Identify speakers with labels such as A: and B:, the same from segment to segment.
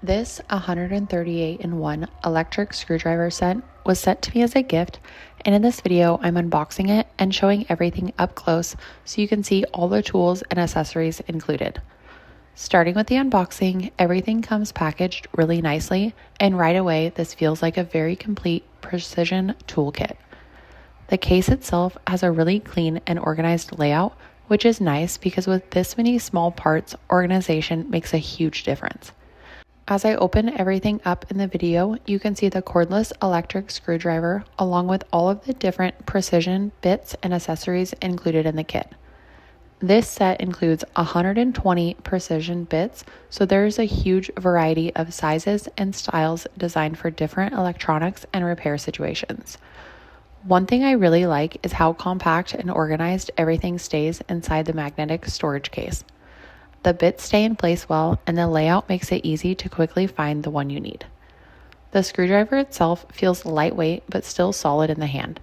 A: This 138-in-1 electric screwdriver set was sent to me as a gift, and in this video I'm unboxing it and showing everything up close so you can see all the tools and accessories included. Starting with the unboxing, everything comes packaged really nicely, and right away this feels like a very complete precision toolkit. The case itself has a really clean and organized layout, which is nice because with this many small parts, organization makes a huge difference. As I open everything up in the video, you can see the cordless electric screwdriver along with all of the different precision bits and accessories included in the kit. This set includes 120 precision bits, so there's a huge variety of sizes and styles designed for different electronics and repair situations. One thing I really like is how compact and organized everything stays inside the magnetic storage case. The bits stay in place well, and the layout makes it easy to quickly find the one you need. The screwdriver itself feels lightweight but still solid in the hand.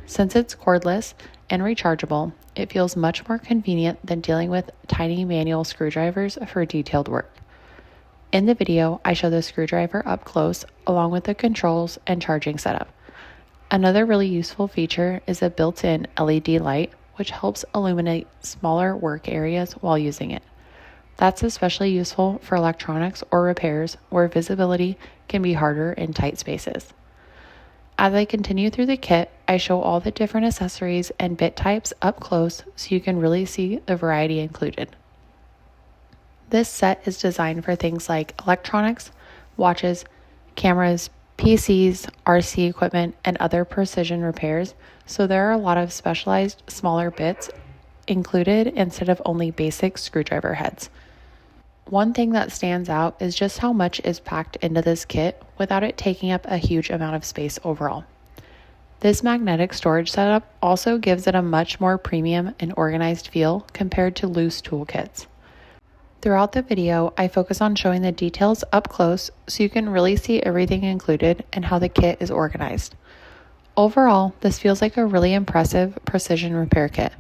A: Since it's cordless and rechargeable, it feels much more convenient than dealing with tiny manual screwdrivers for detailed work. In the video, I show the screwdriver up close along with the controls and charging setup. Another really useful feature is a built-in LED light, which helps illuminate smaller work areas while using it. That's especially useful for electronics or repairs where visibility can be harder in tight spaces. As I continue through the kit, I show all the different accessories and bit types up close so you can really see the variety included. This set is designed for things like electronics, watches, cameras, PCs, RC equipment, and other precision repairs, so there are a lot of specialized smaller bits included instead of only basic screwdriver heads. One thing that stands out is just how much is packed into this kit without it taking up a huge amount of space overall. This magnetic storage setup also gives it a much more premium and organized feel compared to loose toolkits. Throughout the video, I focus on showing the details up close so you can really see everything included and how the kit is organized. Overall, this feels like a really impressive precision repair kit.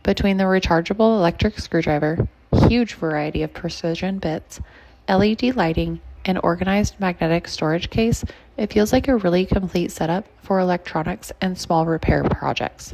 A: Between the rechargeable electric screwdriver, huge variety of precision bits, LED lighting, and organized magnetic storage case, it feels like a really complete setup for electronics and small repair projects.